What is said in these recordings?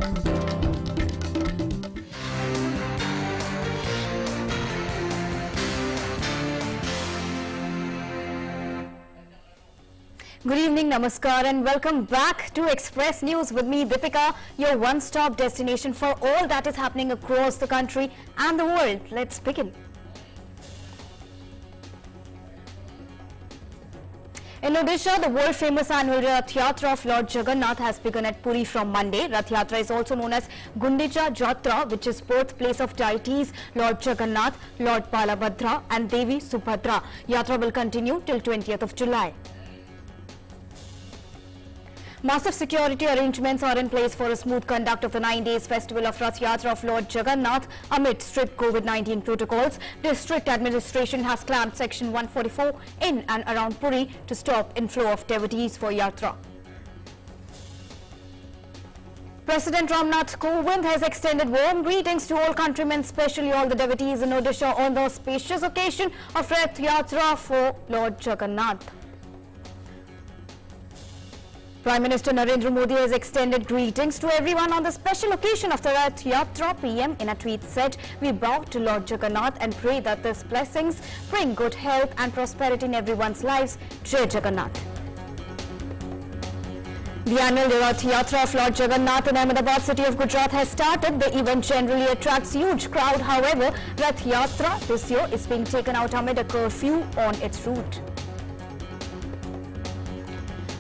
Good evening, namaskar, and welcome back to Express News with me, Deepika, your one-stop destination for all that is happening across the country and the world. Let's begin. In Odisha, the world-famous annual Rath Yatra of Lord Jagannath has begun at Puri from Monday. Rath Yatra is also known as Gundicha Jatra, which is birthplace of deities Lord Jagannath, Lord Balabhadra and Devi Subhadra. Yatra will continue till 20th of July. Massive security arrangements are in place for a smooth conduct of the 9 days festival of Rath Yatra of Lord Jagannath amid strict COVID-19 protocols. District administration has clamped Section 144 in and around Puri to stop inflow of devotees for Yatra. President Ramnath Kovind has extended warm greetings to all countrymen, especially all the devotees in Odisha on the spacious occasion of Rath Yatra for Lord Jagannath. Prime Minister Narendra Modi has extended greetings to everyone on the special occasion of the Rath Yatra. PM in a tweet said, "We bow to Lord Jagannath and pray that these blessings bring good health and prosperity in everyone's lives. Jai Jagannath." The annual Rath Yatra of Lord Jagannath in Ahmedabad, city of Gujarat, has started. The event generally attracts huge crowd. However, Rath Yatra this year is being taken out amid a curfew on its route.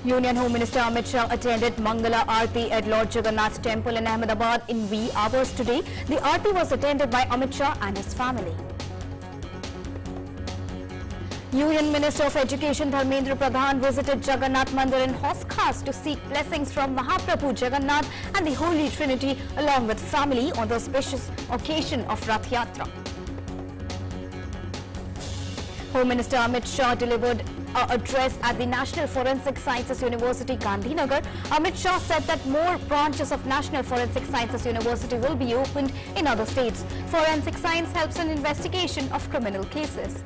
Union Home Minister Amit Shah attended Mangala Aarti at Lord Jagannath Temple in Ahmedabad in wee hours today. The Aarti was attended by Amit Shah and his family. Union Minister of Education Dharmendra Pradhan visited Jagannath Mandir in Hauz Khas to seek blessings from Mahaprabhu Jagannath and the Holy Trinity along with family on the auspicious occasion of Rath Yatra. Home Minister Amit Shah delivered an address at the National Forensic Sciences University, Gandhinagar. Amit Shah said that more branches of National Forensic Sciences University will be opened in other states. Forensic science helps in investigation of criminal cases.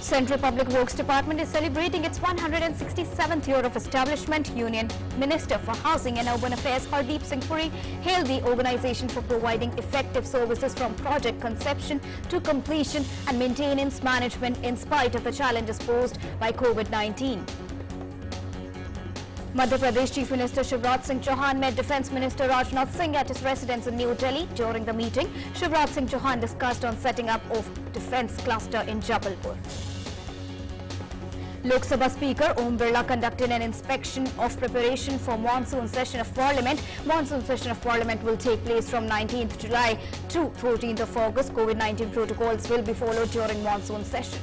Central Public Works Department is celebrating its 167th year of establishment. Union Minister for Housing and Urban Affairs Hardeep Singh Puri hailed the organization for providing effective services from project conception to completion and maintenance management in spite of the challenges posed by COVID-19. Madhya Pradesh Chief Minister Shivraj Singh Chauhan met Defence Minister Rajnath Singh at his residence in New Delhi. During the meeting, Shivraj Singh Chauhan discussed on setting up of defence cluster in Jabalpur. Lok Sabha Speaker Om Birla conducted an inspection of preparation for monsoon session of Parliament. Monsoon session of Parliament will take place from 19th July to 14th of August. COVID-19 protocols will be followed during monsoon session.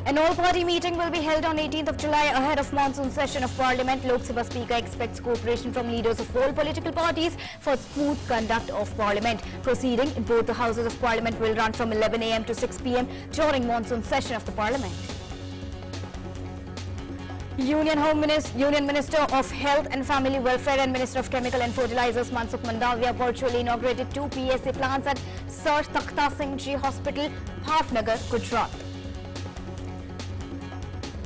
An all-party meeting will be held on 18th of July ahead of monsoon session of Parliament. Lok Sabha Speaker expects cooperation from leaders of all political parties for smooth conduct of Parliament. Proceeding in both the Houses of Parliament will run from 11 AM to 6 PM during monsoon session of the Parliament. Union Minister of Health and Family Welfare and Minister of Chemical and Fertilizers Mansukh Mandaviya virtually inaugurated 2 PSA plants at Sir TAKHTASINHJI Hospital, Bhavnagar, Gujarat.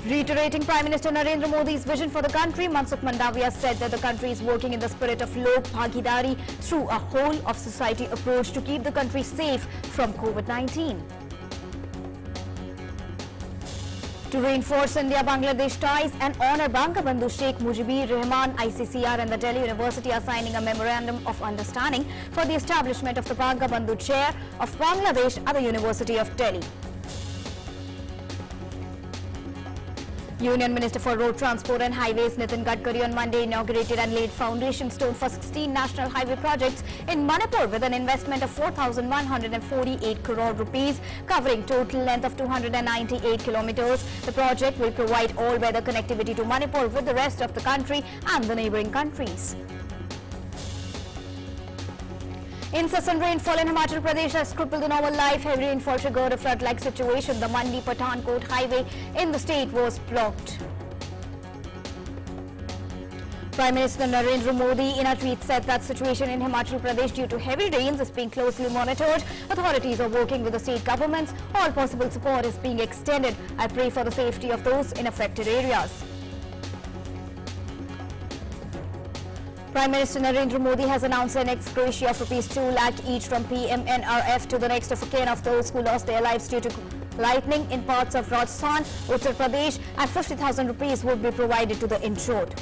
Reiterating Prime Minister Narendra Modi's vision for the country, Mansukh Mandaviya said that the country is working in the spirit of Lok Bhagidari through a whole-of-society approach to keep the country safe from COVID-19. To reinforce India-Bangladesh ties and honor Bangabandhu Sheikh Mujibur Rahman, ICCR and the Delhi University are signing a memorandum of understanding for the establishment of the Bangabandhu Chair of Bangladesh at the University of Delhi. Union Minister for Road Transport and Highways Nitin Gadkari on Monday inaugurated and laid foundation stone for 16 national highway projects in Manipur with an investment of 4,148 crore rupees, covering total length of 298 kilometers. The project will provide all-weather connectivity to Manipur with the rest of the country and the neighboring countries. Incessant rainfall in Himachal Pradesh has crippled the normal life. Heavy rainfall triggered a flood-like situation. The Mandi-Pathankot highway in the state was blocked. Prime Minister Narendra Modi in a tweet said that situation in Himachal Pradesh due to heavy rains is being closely monitored. Authorities are working with the state governments. All possible support is being extended. I pray for the safety of those in affected areas. Prime Minister Narendra Modi has announced an ex gratia of rupees 2 lakh each from PMNRF to the next of kin of those who lost their lives due to lightning in parts of Rajasthan, Uttar Pradesh, and 50,000 rupees would be provided to the insured.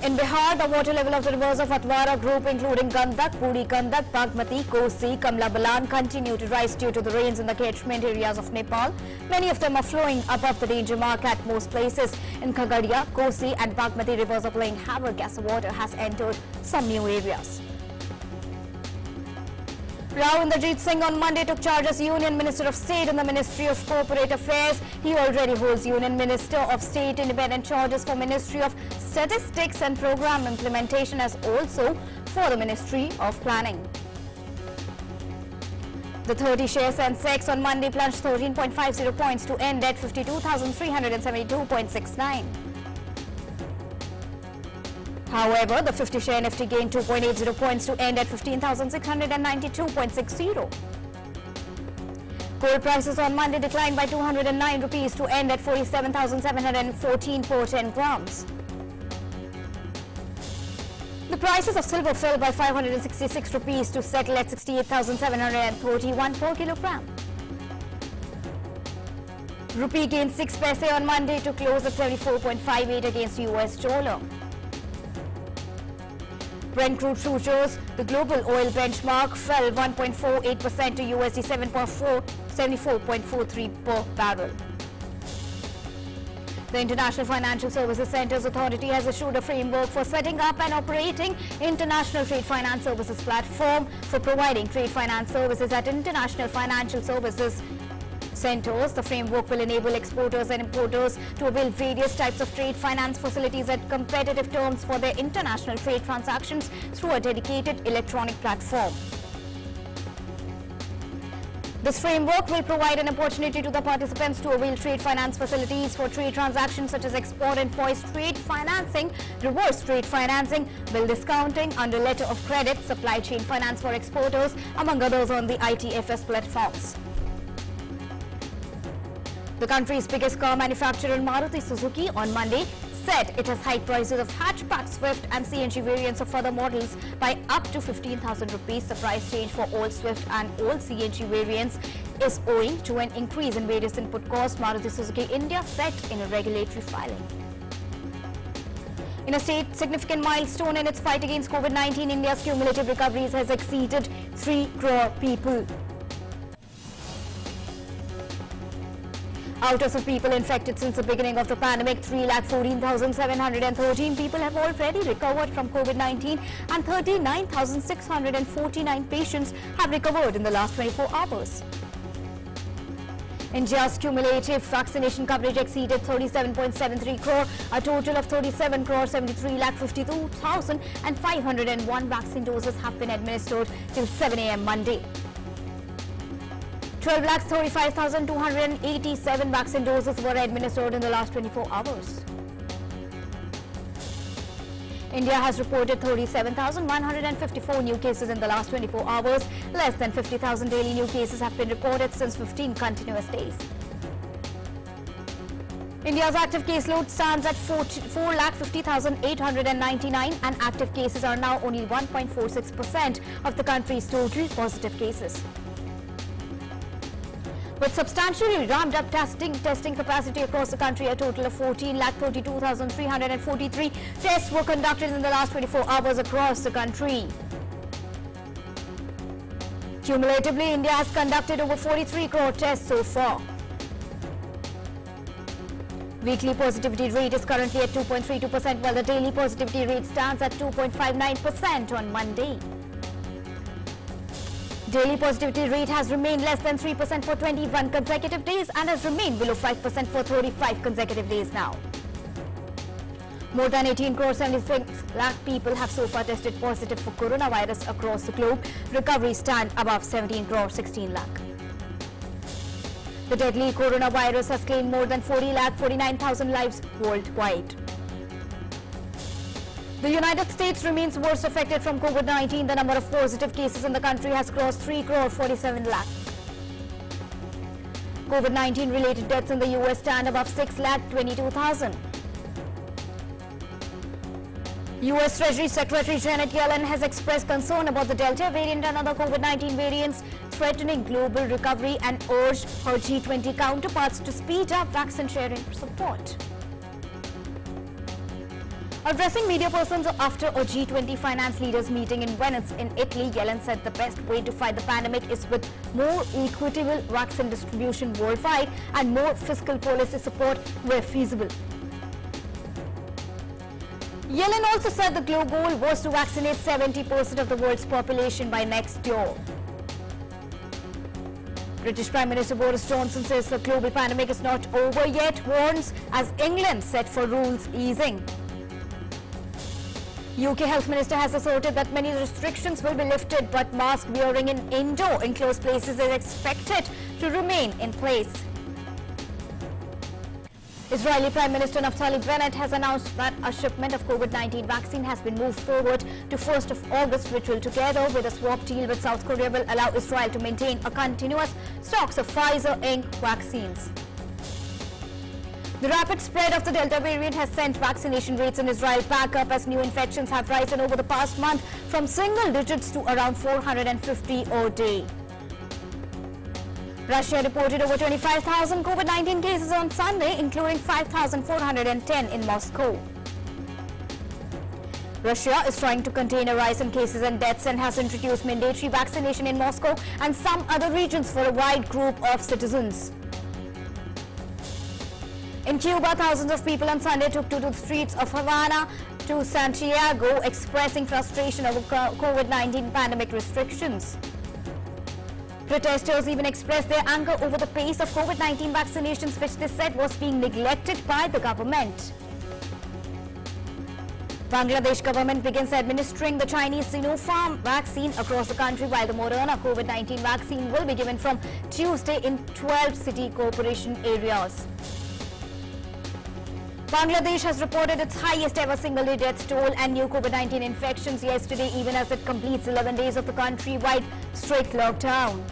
In Bihar, the water level of the rivers of Atwara group including Gandak, Puri Gandak, Bagmati, Kosi, Kamla Balan continue to rise due to the rains in the catchment areas of Nepal. Many of them are flowing above the danger mark at most places. In Khagadia, Kosi and Bagmati rivers are playing havoc as the water has entered some new areas. Rao Inderjeet Singh on Monday took charge as Union Minister of State in the Ministry of Corporate Affairs. He already holds Union Minister of State independent charges for Ministry of Statistics and Program Implementation as also for the Ministry of Planning. The 30-share SENSEX on Monday plunged 13.50 points to end at 52,372.69. However, the 50-share NIFTY gained 2.80 points to end at 15,692.60. Coal prices on Monday declined by 209 rupees to end at 47,714 per 10 grams. The prices of silver fell by 566 rupees to settle at 68,731 per kilogram. Rupee gained 6 paise on Monday to close at 74.58 against US dollar. Brent crude futures, the global oil benchmark fell 1.48% to USD 74.43 per barrel. The International Financial Services Centres Authority has issued a framework for setting up and operating International Trade Finance Services platform for providing trade finance services at international financial services centers. The framework will enable exporters and importers to avail various types of trade finance facilities at competitive terms for their international trade transactions through a dedicated electronic platform. This framework will provide an opportunity to the participants to avail trade finance facilities for trade transactions such as export and invoice trade financing, reverse trade financing, bill discounting, under letter of credit, supply chain finance for exporters, among others on the ITFS platforms. The country's biggest car manufacturer, Maruti Suzuki, on Monday said it has hiked prices of hatchback, Swift and CNG variants of further models by up to 15,000 rupees. The price change for all Swift and all CNG variants is owing to an increase in various input costs, Maruti Suzuki India said in a regulatory filing. In a significant milestone in its fight against COVID-19, India's cumulative recoveries has exceeded 3 crore people. Out of the people infected since the beginning of the pandemic, 3,14,713 people have already recovered from COVID-19 and 39,649 patients have recovered in the last 24 hours. India's cumulative vaccination coverage exceeded 37.73 crore. A total of 37 crore 73,52,501 vaccine doses have been administered till 7 a.m. Monday. 12,35,287 vaccine doses were administered in the last 24 hours. India has reported 37,154 new cases in the last 24 hours. Less than 50,000 daily new cases have been reported since 15 continuous days. India's active caseload stands at 4,50,899 and active cases are now only 1.46% of the country's total positive cases. With substantially ramped up testing capacity across the country, a total of 14,32,343 tests were conducted in the last 24 hours across the country. Cumulatively, India has conducted over 43 crore tests so far. Weekly positivity rate is currently at 2.32%, while the daily positivity rate stands at 2.59% on Monday. Daily positivity rate has remained less than 3% for 21 consecutive days and has remained below 5% for 35 consecutive days now. More than 18 crore 76 lakh people have so far tested positive for coronavirus across the globe. Recoveries stand above 17 crore 16 lakh. The deadly coronavirus has claimed more than 40,49,000 lives worldwide. The United States remains worst affected from COVID-19. The number of positive cases in the country has crossed 3 crore 47 lakh. COVID-19 related deaths in the US stand above 6 lakh 22,000. U.S. Treasury Secretary Janet Yellen has expressed concern about the Delta variant and other COVID-19 variants threatening global recovery and urged her G20 counterparts to speed up vaccine sharing support. Addressing media persons after a G20 finance leaders meeting in Venice in Italy, Yellen said the best way to fight the pandemic is with more equitable vaccine distribution worldwide and more fiscal policy support where feasible. Yellen also said the goal was to vaccinate 70% of the world's population by next year. British Prime Minister Boris Johnson says the global pandemic is not over yet, warns as England set for rules easing. UK Health Minister has asserted that many restrictions will be lifted, but mask wearing in indoor enclosed places is expected to remain in place. Israeli Prime Minister Naftali Bennett has announced that a shipment of COVID-19 vaccine has been moved forward to 1st of August, which will, together with a swap deal with South Korea, will allow Israel to maintain a continuous stocks of Pfizer Inc. vaccines. The rapid spread of the Delta variant has sent vaccination rates in Israel back up as new infections have risen over the past month from single digits to around 450 a day. Russia reported over 25,000 COVID-19 cases on Sunday, including 5,410 in Moscow. Russia is trying to contain a rise in cases and deaths and has introduced mandatory vaccination in Moscow and some other regions for a wide group of citizens. In Cuba, thousands of people on Sunday took to the streets of Havana to Santiago, expressing frustration over COVID-19 pandemic restrictions. Protesters even expressed their anger over the pace of COVID-19 vaccinations, which they said was being neglected by the government. Bangladesh government begins administering the Chinese Sinopharm vaccine across the country, while the Moderna COVID-19 vaccine will be given from Tuesday in 12 city corporation areas. Bangladesh has reported its highest ever single-day death toll and new COVID-19 infections yesterday, even as it completes 11 days of the country-wide strict lockdown.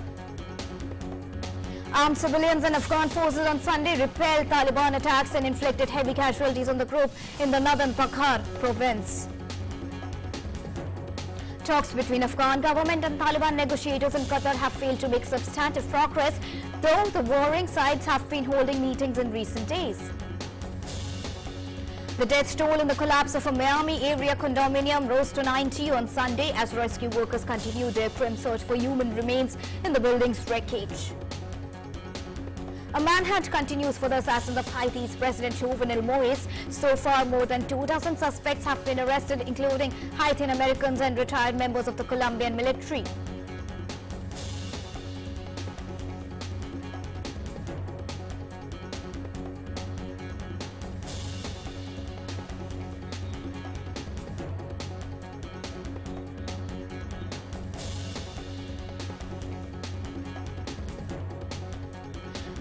Armed civilians and Afghan forces on Sunday repelled Taliban attacks and inflicted heavy casualties on the group in the northern Pakhar province. Talks between Afghan government and Taliban negotiators in Qatar have failed to make substantive progress, though the warring sides have been holding meetings in recent days. The death toll in the collapse of a Miami area condominium rose to 90 on Sunday as rescue workers continued their grim search for human remains in the building's wreckage. A manhunt continues for the assassin of Haiti's President Jovenel Moïse. So far, more than 2,000 suspects have been arrested, including Haitian Americans and retired members of the Colombian military.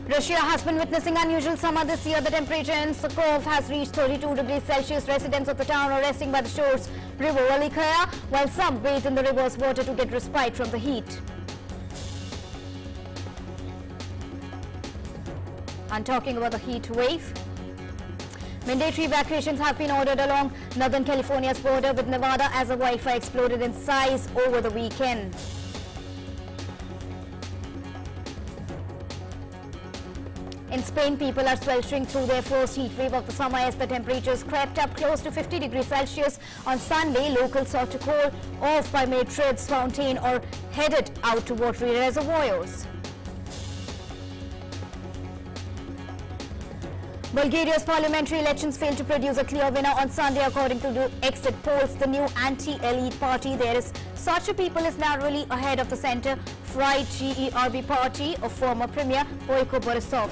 Russia has been witnessing unusual summer this year. The temperature in Sakov has reached 32 degrees Celsius. Residents of the town are resting by the shores river Velikaya, while some bathe in the river's water to get respite from the heat. And talking about the heat wave, mandatory evacuations have been ordered along Northern California's border with Nevada as a wildfire exploded in size over the weekend. In Spain, people are sweltering through their first heat wave of the summer as the temperatures crept up close to 50 degrees Celsius. On Sunday, locals sought to cool off by Madrid's fountain or headed out to watery reservoirs. Bulgaria's parliamentary elections failed to produce a clear winner on Sunday. According to the exit polls, the new anti-elite party, There is Such a People, is narrowly ahead of the center-right GERB party of former Premier Boyko Borisov.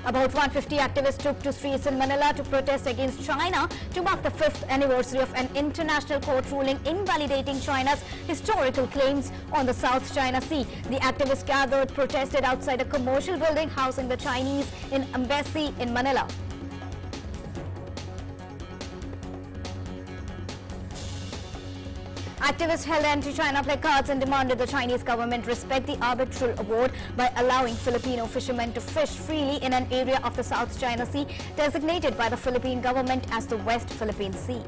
About 150 activists took to streets in Manila to protest against China to mark the 5th anniversary of an international court ruling invalidating China's historical claims on the South China Sea. The activists gathered protested outside a commercial building housing the Chinese embassy in Manila. Activists held anti-China placards and demanded the Chinese government respect the arbitral award by allowing Filipino fishermen to fish freely in an area of the South China Sea designated by the Philippine government as the West Philippine Sea.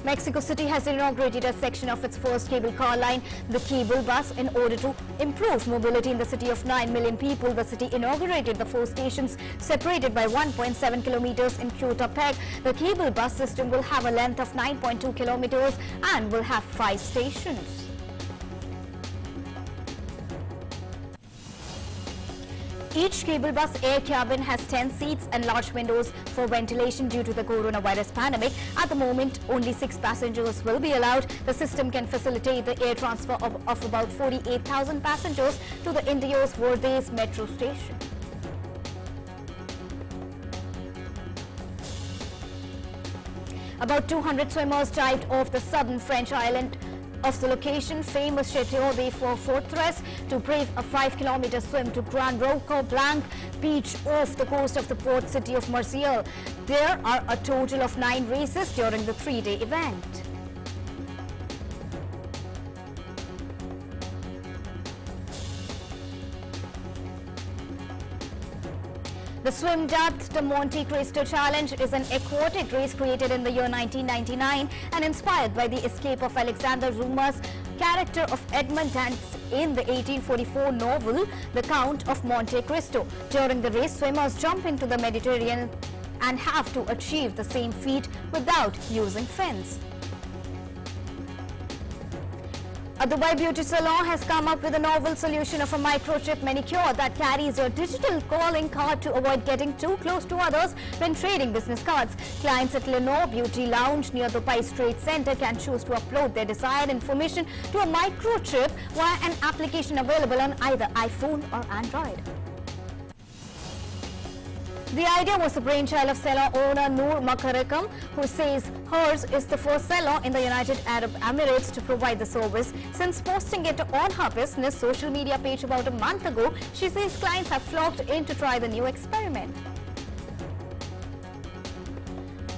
Mexico City has inaugurated a section of its first cable car line, the cable bus, in order to improve mobility in the city of 9 million people. The city inaugurated the 4 stations separated by 1.7 kilometers in Coatepec. The cable bus system will have a length of 9.2 kilometers and will have 5 stations. Each cable bus air cabin has 10 seats and large windows for ventilation due to the coronavirus pandemic. At the moment, only 6 passengers will be allowed. The system can facilitate the air transfer of about 48,000 passengers to the India's Verdes metro station. About 200 swimmers dived off the southern French island of the location famous Chateau de Fortress to brave a 5-kilometer swim to Grand Roca Blanc beach off the coast of the port city of Marseille. There are a total of 9 races during the 3-day event. The swim dubbed the MONTE-CRISTO Challenge is an aquatic race created in the year 1999 and inspired by the escape of Alexander Dumas' character of Edmond Dantès in the 1844 novel The Count of Monte Cristo. During the race, swimmers jump into the Mediterranean and have to achieve the same feat without using fins. A Dubai beauty salon has come up with a novel solution of a microchip manicure that carries your digital calling card to avoid getting too close to others when trading business cards. Clients at Lenore Beauty Lounge near the PAISE Trade Center can choose to upload their desired information to a microchip via an application available on either iPhone or Android. The idea was the brainchild of salon owner Noor Makarakam, who says hers is the first salon in the United Arab Emirates to provide the service. Since posting it on her business social media page about a month ago, she says clients have flocked in to try the new experiment.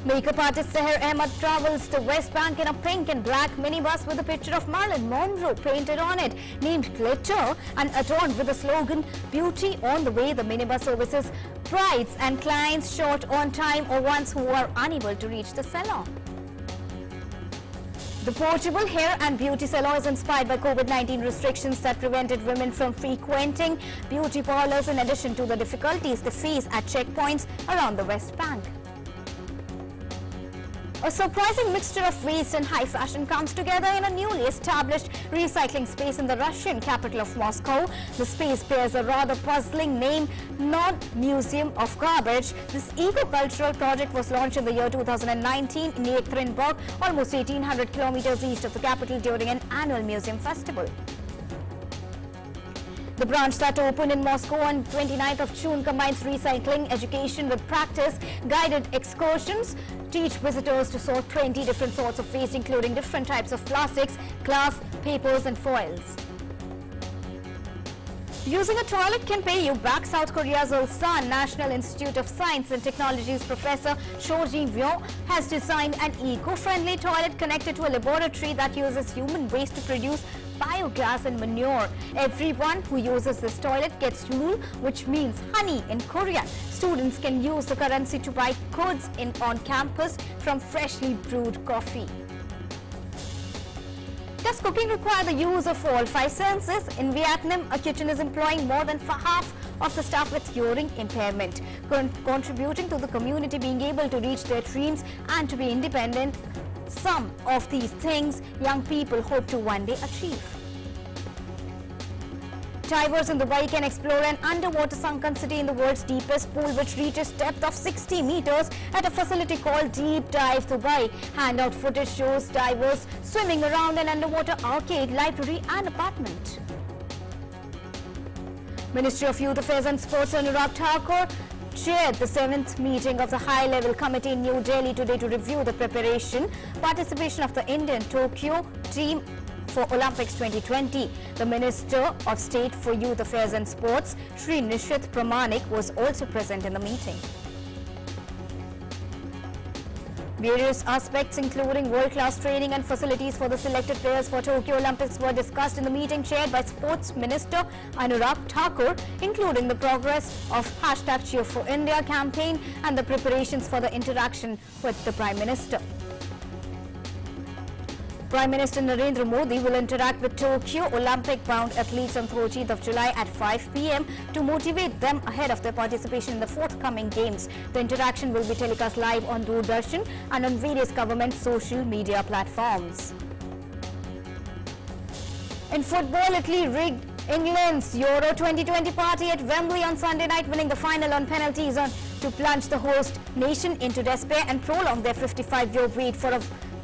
Makeup artist Seher Ahmed travels to West Bank in a pink and black minibus with a picture of Marilyn Monroe painted on it, named Glitter and adorned with the slogan "Beauty on the Way." The minibus services brides and clients short on time or ones who are unable to reach the salon. The portable hair and beauty salon is inspired by COVID-19 restrictions that prevented women from frequenting beauty parlors in addition to the difficulties they face at checkpoints around the West Bank. A surprising mixture of waste and high fashion comes together in a newly established recycling space in the Russian capital of Moscow. The space bears a rather puzzling name, Non-Museum of Garbage. This eco-cultural project was launched in the year 2019 in Yekaterinburg, almost 1,800 kilometers east of the capital, during an annual museum festival. The branch that opened in Moscow on 29th of June combines recycling education with practice. Guided excursions teach visitors to sort 20 different sorts of waste, including different types of plastics, glass, papers and foils. Using a toilet can pay you back. South Korea's Ulsan National Institute of Science and Technology's Professor Cho Ji-won has designed an eco-friendly toilet connected to a laboratory that uses human waste to produce biogas and manure. Everyone who uses this toilet gets yul, which means honey in Korean. Students can use the currency to buy goods on campus from freshly brewed coffee. Does cooking require the use of all 5 senses? In Vietnam, a kitchen is employing more than half of the staff with hearing impairment, contributing to the community being able to reach their dreams and to be independent. Some of these things young people hope to one day achieve. Divers in Dubai can explore an underwater sunken city in the world's deepest pool, which reaches depth of 60 meters at a facility called Deep Dive Dubai. Handout footage shows divers swimming around an underwater arcade, library and apartment. Ministry of Youth Affairs and Sports Anurag Thakur chaired the 7th meeting of the high-level committee in New Delhi today to review the participation of the Indian Tokyo team for Olympics 2020. The Minister of State for Youth Affairs and Sports, Shri Nishith Pramanik, was also present in the meeting. Various aspects including world-class training and facilities for the selected players for Tokyo Olympics were discussed in the meeting chaired by Sports Minister Anurag Thakur, including the progress of #Cheer4India campaign and the preparations for the interaction with the Prime Minister. Prime Minister Narendra Modi will interact with Tokyo Olympic-bound athletes on 13th of July at 5 p.m. to motivate them ahead of their participation in the forthcoming games. The interaction will be telecast live on Doordarshan and on various government social media platforms. In football, Italy rigged England's Euro 2020 party at Wembley on Sunday night, winning the final on penalties to plunge the host nation into despair and prolong their 55-year wait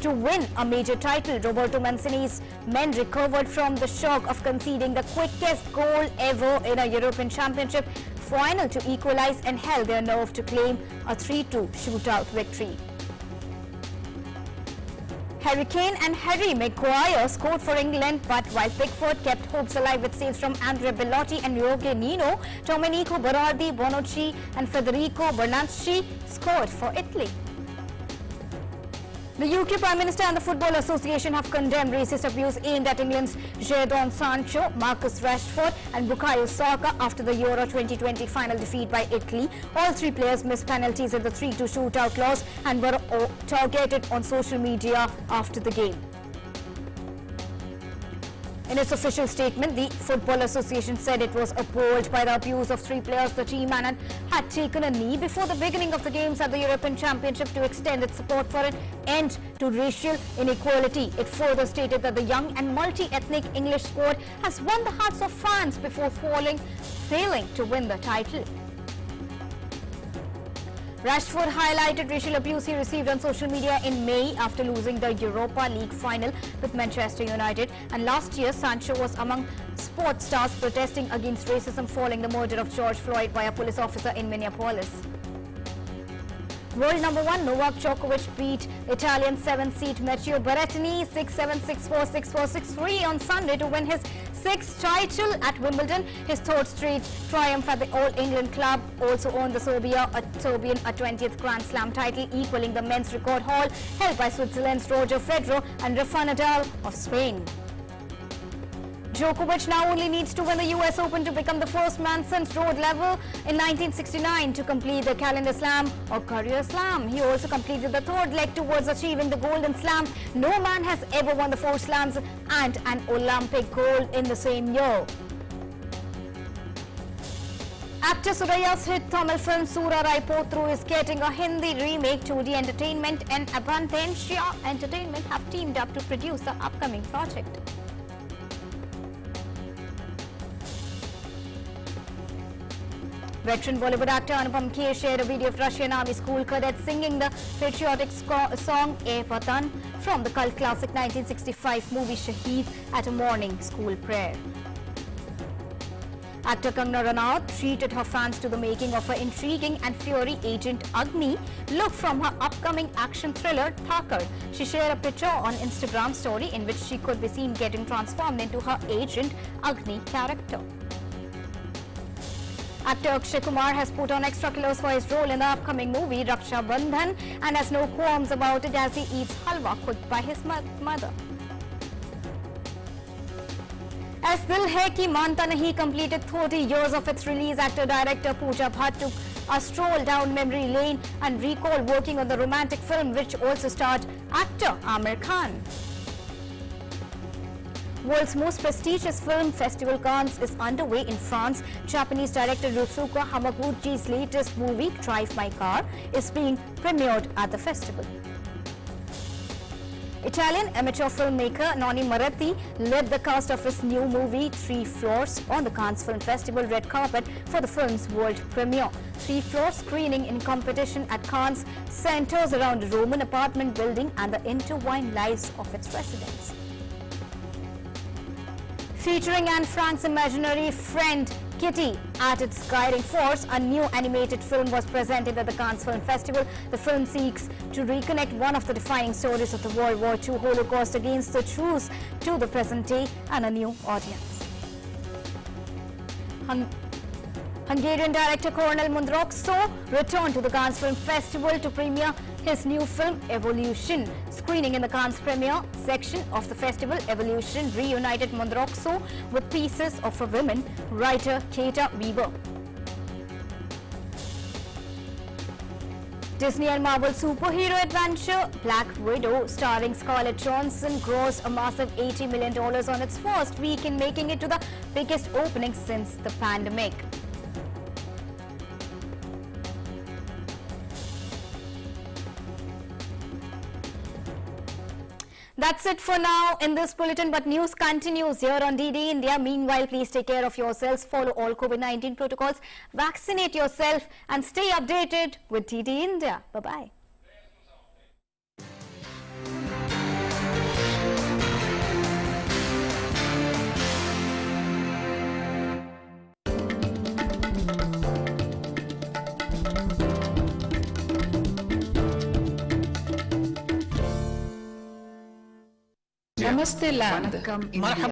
to win a major title. Roberto Mancini's men recovered from the shock of conceding the quickest goal ever in a European Championship final to equalize and held their nerve to claim a 3-2 shootout victory. Harry Kane and Harry Maguire scored for England, but while Pickford kept hopes alive with saves from Andrea Bellotti and Jorge Nino, Domenico Berardi, Bonucci and Federico Bernardeschi scored for Italy. The UK Prime Minister and the Football Association have condemned racist abuse aimed at England's Jadon Sancho, Marcus Rashford and Bukayo Saka after the Euro 2020 final defeat by Italy. All three players missed penalties in the 3-2 shootout loss and were targeted on social media after the game. In its official statement, the Football Association said it was appalled by the abuse of three players. The team had taken a knee before the beginning of the games at the European Championship to extend its support for an end to racial inequality. It further stated that the young and multi-ethnic English squad has won the hearts of fans before failing to win the title. Rashford highlighted racial abuse he received on social media in May after losing the Europa League final with Manchester United, and last year Sancho was among sports stars protesting against racism following the murder of George Floyd by a police officer in Minneapolis. World number 1 Novak Djokovic beat Italian 7th seed Matteo Berrettini 6-7, 6-4, 6-4, 6-3 on Sunday to win his 6th title at Wimbledon. His third straight triumph at the All England club also earned the Serbian a 20th Grand Slam title, equaling the men's record haul held by Switzerland's Roger Federer and Rafa Nadal of Spain. Djokovic now only needs to win the US Open to become the first man since Rod Laver in 1969 to complete the calendar slam or career slam. He also completed the third leg towards achieving the golden slam. No man has ever won the 4 slams and an Olympic gold in the same year. Actor Suraya's hit Tamil film Sura Rai Potru is getting a Hindi remake. 2D Entertainment and Abantentia Entertainment have teamed up to produce the upcoming project. Veteran Bollywood actor Anupam Kher shared a video of Russian Army school cadets singing the patriotic song "Ye Vatan" from the cult classic 1965 movie Shaheed at a morning school prayer. Actor Kangana Ranaut treated her fans to the making of her intriguing and fiery agent Agni look from her upcoming action thriller Thakkar. She shared a picture on Instagram story in which she could be seen getting transformed into her agent Agni character. Actor Akshay Kumar has put on extra kilos for his role in the upcoming movie Raksha Bandhan and has no qualms about it as he eats halwa cooked by his mother. As Dil Hai Ki Manta Nahi completed 30 years of its release, actor-director Pooja Bhatt took a stroll down memory lane and recalled working on the romantic film which also starred actor Amir Khan. World's most prestigious film festival Cannes is underway in France. Japanese director Ryusuke Hamaguchi's latest movie, Drive My Car, is being premiered at the festival. Italian amateur filmmaker Noni Maratti led the cast of his new movie 3 Floors on the Cannes Film Festival red carpet for the film's world premiere. 3 Floor screening in competition at Cannes centers around a Roman apartment building and the intertwined lives of its residents. Featuring Anne Frank's imaginary friend Kitty at its guiding force, a new animated film was presented at the Cannes Film Festival. The film seeks to reconnect one of the defining stories of the World War II Holocaust against the truce to the present day and a new audience. Hungarian director Cornel Mundrokso returned to the Cannes Film Festival to premiere his new film Evolution. Screening in the Cannes premiere section of the festival, Evolution reunited Mundrokso with pieces of a woman writer Kata Weaver. Disney and Marvel superhero adventure Black Widow starring Scarlett Johansson grossed a massive $80 million on its first week, making it to the biggest opening since the pandemic. That's it for now in this bulletin, but news continues here on DD India. Meanwhile, please take care of yourselves, follow all COVID-19 protocols, vaccinate yourself and stay updated with DD India. Bye-bye. Namaste land.